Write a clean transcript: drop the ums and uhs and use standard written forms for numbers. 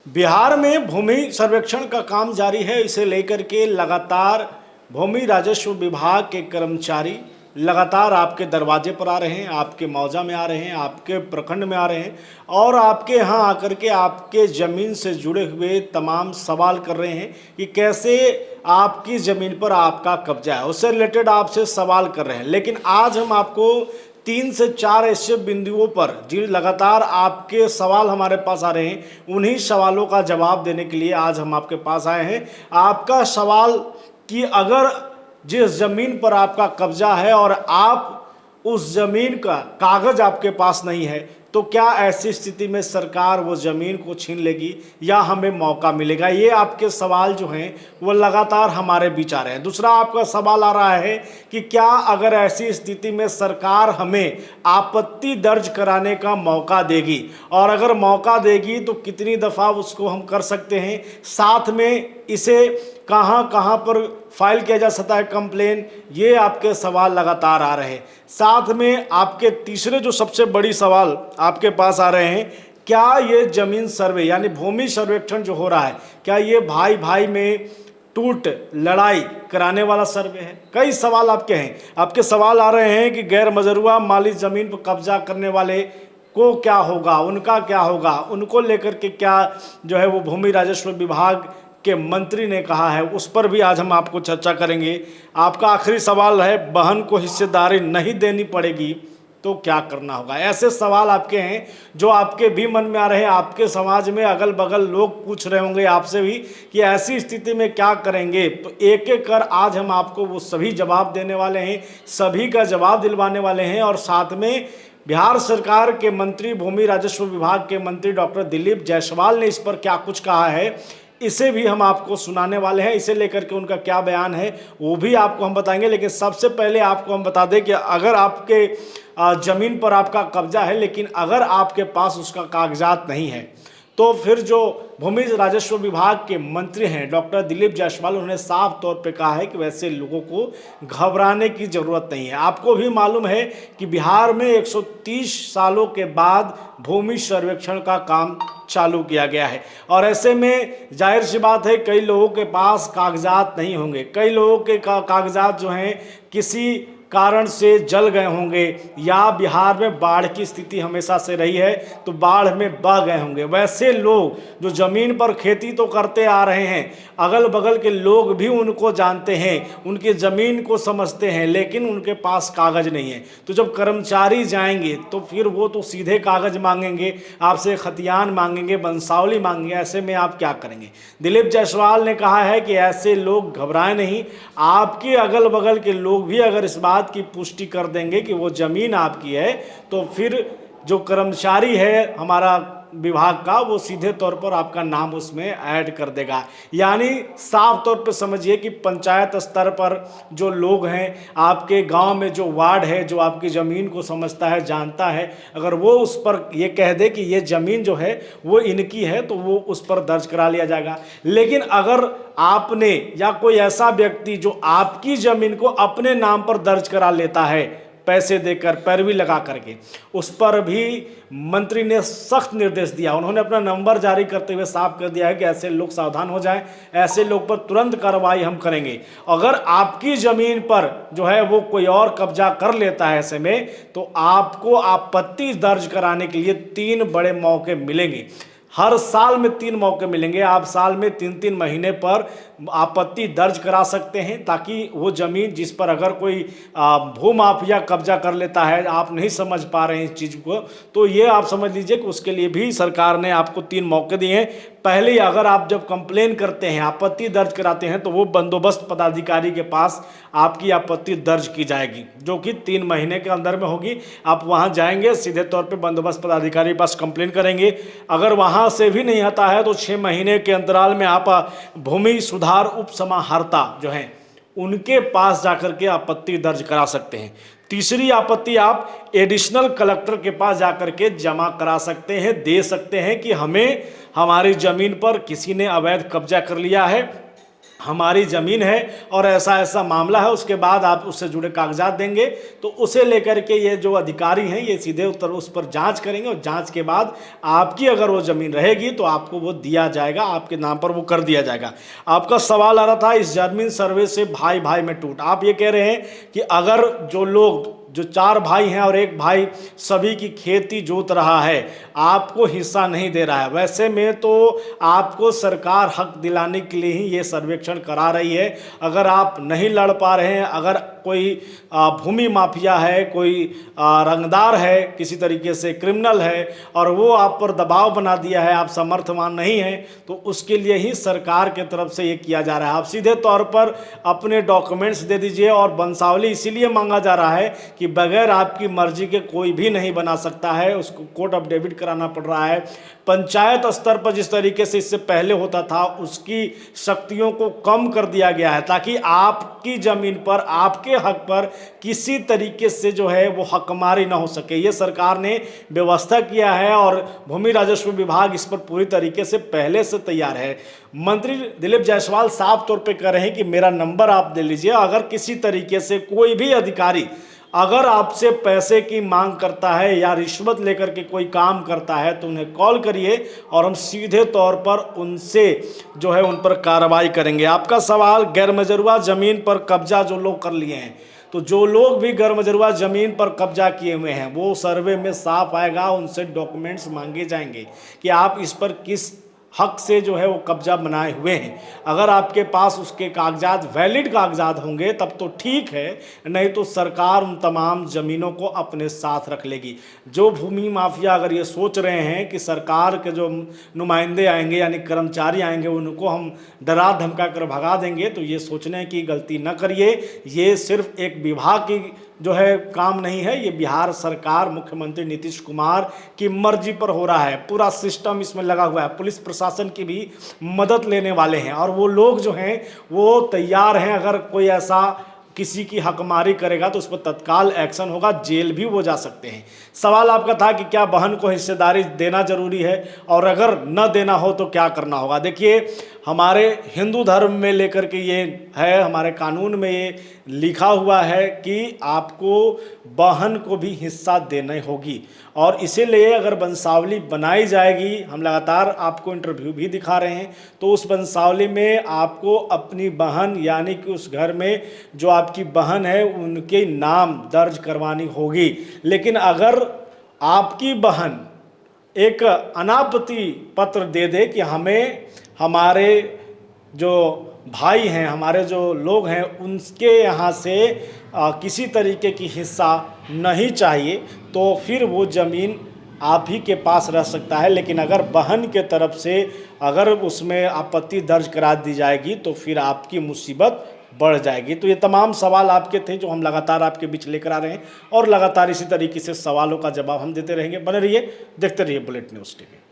बिहार में भूमि सर्वेक्षण का काम जारी है। इसे लेकर के लगातार भूमि राजस्व विभाग के कर्मचारी लगातार आपके दरवाजे पर आ रहे हैं, आपके मौजा में आ रहे हैं, आपके प्रखंड में आ रहे हैं और आपके यहाँ आकर के आपके ज़मीन से जुड़े हुए तमाम सवाल कर रहे हैं कि कैसे आपकी ज़मीन पर आपका कब्जा है, उससे रिलेटेड आपसे सवाल कर रहे हैं। लेकिन आज हम आपको 3 से 4 ऐसे बिंदुओं पर जी लगातार आपके सवाल हमारे पास आ रहे हैं, उन्हीं सवालों का जवाब देने के लिए आज हम आपके पास आए हैं। आपका सवाल कि अगर जिस ज़मीन पर आपका कब्जा है और आप उस ज़मीन का कागज़ आपके पास नहीं है, तो क्या ऐसी स्थिति में सरकार वो ज़मीन को छीन लेगी या हमें मौका मिलेगा? ये आपके सवाल जो हैं वो लगातार हमारे बीच आ रहे हैं। दूसरा आपका सवाल आ रहा है कि क्या अगर ऐसी स्थिति में सरकार हमें आपत्ति दर्ज कराने का मौका देगी, और अगर मौका देगी तो कितनी दफ़ा उसको हम कर सकते हैं, साथ में इसे कहाँ कहाँ पर फाइल किया जा सकता है कंप्लेन, ये आपके सवाल लगातार आ रहे हैं। साथ में आपके तीसरे जो सबसे बड़ी सवाल आपके पास आ रहे हैं, क्या ये ज़मीन सर्वे यानी भूमि सर्वेक्षण जो हो रहा है, क्या ये भाई भाई में टूट लड़ाई कराने वाला सर्वे है? कई सवाल आपके हैं। आपके सवाल आ रहे हैं कि गैर मजरूआ मालिक ज़मीन पर कब्जा करने वाले को क्या होगा, उनका क्या होगा, उनको लेकर के क्या जो है वो भूमि राजस्व विभाग के मंत्री ने कहा है, उस पर भी आज हम आपको चर्चा करेंगे। आपका आखिरी सवाल है, बहन को हिस्सेदारी नहीं देनी पड़ेगी तो क्या करना होगा? ऐसे सवाल आपके हैं जो आपके भी मन में आ रहे हैं। आपके समाज में अगल बगल लोग पूछ रहे होंगे आपसे भी कि ऐसी स्थिति में क्या करेंगे। तो एक एक कर आज हम आपको वो सभी जवाब देने वाले हैं, सभी का जवाब दिलवाने वाले हैं। और साथ में बिहार सरकार के मंत्री, भूमि राजस्व विभाग के मंत्री डॉक्टर दिलीप जायसवाल ने इस पर क्या कुछ कहा है, इसे भी हम आपको सुनाने वाले हैं। इसे लेकर के उनका क्या बयान है वो भी आपको हम बताएंगे। लेकिन सबसे पहले आपको हम बता दें कि अगर आपके ज़मीन पर आपका कब्जा है लेकिन अगर आपके पास उसका कागजात नहीं है, तो फिर जो भूमि राजस्व विभाग के मंत्री हैं डॉक्टर दिलीप जायसवाल, उन्होंने साफ तौर पे कहा है कि वैसे लोगों को घबराने की ज़रूरत नहीं है। आपको भी मालूम है कि बिहार में 130 सालों के बाद भूमि सर्वेक्षण का काम चालू किया गया है और ऐसे में जाहिर सी बात है कई लोगों के पास कागजात नहीं होंगे, कई लोगों के कागजात जो हैं किसी कारण से जल गए होंगे या बिहार में बाढ़ की स्थिति हमेशा से रही है तो बाढ़ में बह गए होंगे। वैसे लोग जो ज़मीन पर खेती तो करते आ रहे हैं, अगल बगल के लोग भी उनको जानते हैं, उनकी ज़मीन को समझते हैं, लेकिन उनके पास कागज़ नहीं है। तो जब कर्मचारी जाएंगे तो फिर वो तो सीधे कागज़ मांगेंगे, आपसे खतियान मांगेंगे, वंशावली मांगेंगे। ऐसे में आप क्या करेंगे? दिलीप जायसवाल ने कहा है कि ऐसे लोग घबराएं नहीं। आपके अगल बगल के लोग भी अगर इस बात की पुष्टि कर देंगे कि वो ज़मीन आपकी है, तो फिर जो कर्मचारी है हमारा विभाग का, वो सीधे तौर पर आपका नाम उसमें ऐड कर देगा। यानी साफ तौर पर समझिए कि पंचायत स्तर पर जो लोग हैं, आपके गांव में जो वार्ड है, जो आपकी ज़मीन को समझता है, जानता है, अगर वो उस पर ये कह दे कि ये ज़मीन जो है वो इनकी है, तो वो उस पर दर्ज करा लिया जाएगा। लेकिन अगर आपने या कोई ऐसा व्यक्ति जो आपकी ज़मीन को अपने नाम पर दर्ज करा लेता है, पैसे देकर, पैरवी लगा करके, उस पर भी मंत्री ने सख्त निर्देश दिया। उन्होंने अपना नंबर जारी करते हुए साफ कर दिया है कि ऐसे लोग सावधान हो जाएं, ऐसे लोग पर तुरंत कार्रवाई हम करेंगे। अगर आपकी ज़मीन पर जो है वो कोई और कब्जा कर लेता है ऐसे में, तो आपको आपत्ति दर्ज कराने के लिए 3 बड़े मौके मिलेंगे। हर साल में 3 मौके मिलेंगे। आप साल में 3-3 महीने पर आपत्ति दर्ज करा सकते हैं, ताकि वो ज़मीन जिस पर अगर कोई भूमाफिया कब्जा कर लेता है, आप नहीं समझ पा रहे हैं इस चीज़ को, तो ये आप समझ लीजिए कि उसके लिए भी सरकार ने आपको 3 मौके दिए हैं। पहले अगर आप जब कंप्लेन करते हैं, आपत्ति दर्ज कराते हैं, तो वो बंदोबस्त पदाधिकारी के पास आपकी आपत्ति दर्ज की जाएगी, जो कि 3 महीने के अंदर में होगी। आप वहाँ जाएंगे, सीधे तौर पे बंदोबस्त पदाधिकारी के पास कंप्लेन करेंगे। अगर वहाँ से भी नहीं आता है तो 6 महीने के अंतराल में आप भूमि सुधार उपसमाहर्ता जो हैं उनके पास जाकर के आपत्ति दर्ज करा सकते हैं। तीसरी आपत्ति आप एडिशनल कलेक्टर के पास जाकर के जमा करा सकते हैं, दे सकते हैं कि हमें हमारी ज़मीन पर किसी ने अवैध कब्जा कर लिया है हमारी ज़मीन है और ऐसा ऐसा मामला है, उसके बाद आप उससे जुड़े कागजात देंगे, तो उसे लेकर के ये जो अधिकारी हैं ये सीधे उत्तर उस पर जांच करेंगे और जांच के बाद आपकी अगर वो ज़मीन रहेगी तो आपको वो दिया जाएगा, आपके नाम पर वो कर दिया जाएगा। आपका सवाल आ रहा था इस ज़मीन सर्वे से भाई भाई में टूट। आप ये कह रहे हैं कि अगर जो लोग जो 4 भाई हैं और एक भाई सभी की खेती जोत रहा है, आपको हिस्सा नहीं दे रहा है। वैसे में तो आपको सरकार हक दिलाने के लिए ही ये सर्वेक्षण करा रही है। अगर आप नहीं लड़ पा रहे हैं, अगर कोई भूमि माफिया है, कोई रंगदार है, किसी तरीके से क्रिमिनल है और वो आप पर दबाव बना दिया है, आप समर्थवान नहीं हैं, तो उसके लिए ही सरकार के तरफ से ये किया जा रहा है। आप सीधे तौर पर अपने डॉक्यूमेंट्स दे दीजिए। और वंशावली इसीलिए मांगा जा रहा है कि बगैर आपकी मर्जी के कोई भी नहीं बना सकता है, उसको कोर्ट अफिडेविट कराना पड़ रहा है। पंचायत स्तर पर जिस तरीके से इससे पहले होता था उसकी शक्तियों को कम कर दिया गया है, ताकि आपकी ज़मीन पर, आपके हक पर किसी तरीके से जो है वो हकमारी ना हो सके। ये सरकार ने व्यवस्था किया है और भूमि राजस्व विभाग इस पर पूरी तरीके से पहले से तैयार है। मंत्री दिलीप जायसवाल साफ तौर पे कह रहे हैं कि मेरा नंबर आप दे लीजिए, अगर किसी तरीके से कोई भी अधिकारी अगर आपसे पैसे की मांग करता है या रिश्वत लेकर के कोई काम करता है तो उन्हें कॉल करिए और हम सीधे तौर पर उनसे जो है उन पर कार्रवाई करेंगे। आपका सवाल गैरमजरूआ ज़मीन पर कब्जा जो लोग कर लिए हैं, तो जो लोग भी गैरमजरूआ ज़मीन पर कब्जा किए हुए हैं वो सर्वे में साफ आएगा, उनसे डॉक्यूमेंट्स मांगे जाएंगे कि आप इस पर किस हक से जो है वो कब्जा बनाए हुए हैं। अगर आपके पास उसके कागजात वैलिड कागजात होंगे तब तो ठीक है, नहीं तो सरकार उन तमाम ज़मीनों को अपने साथ रख लेगी। जो भूमि माफिया अगर ये सोच रहे हैं कि सरकार के जो नुमाइंदे आएंगे यानी कर्मचारी आएंगे उनको हम डरा धमका कर भगा देंगे, तो ये सोचने की गलती न करिए। ये सिर्फ एक विभाग की जो है काम नहीं है, ये बिहार सरकार मुख्यमंत्री नीतीश कुमार की मर्जी पर हो रहा है। पूरा सिस्टम इसमें लगा हुआ है, पुलिस प्रशासन की भी मदद लेने वाले हैं और वो लोग जो हैं वो तैयार हैं। अगर कोई ऐसा किसी की हकमारी करेगा तो उस पर तत्काल एक्शन होगा, जेल भी वो जा सकते हैं। सवाल आपका था कि क्या बहन को हिस्सेदारी देना जरूरी है और अगर न देना हो तो क्या करना होगा। देखिए, हमारे हिंदू धर्म में लेकर के ये है, हमारे कानून में ये लिखा हुआ है कि आपको बहन को भी हिस्सा देनी होगी और इसीलिए अगर वंशावली बनाई जाएगी, हम लगातार आपको इंटरव्यू भी दिखा रहे हैं, तो उस वंशावली में आपको अपनी बहन यानी कि उस घर में जो आपकी बहन है उनके नाम दर्ज करवानी होगी। लेकिन अगर आपकी बहन एक अनापत्ति पत्र दे दे कि हमें हमारे जो भाई हैं, हमारे जो लोग हैं उनके यहाँ से किसी तरीके की हिस्सा नहीं चाहिए, तो फिर वो ज़मीन आप ही के पास रह सकता है। लेकिन अगर बहन के तरफ से अगर उसमें आपत्ति दर्ज करा दी जाएगी तो फिर आपकी मुसीबत बढ़ जाएगी। तो ये तमाम सवाल आपके थे जो हम लगातार आपके बीच लेकर आ रहे हैं और लगातार इसी तरीके से सवालों का जवाब हम देते रहेंगे। बने रहिए, देखते रहिए बुलेट न्यूज़ टीवी।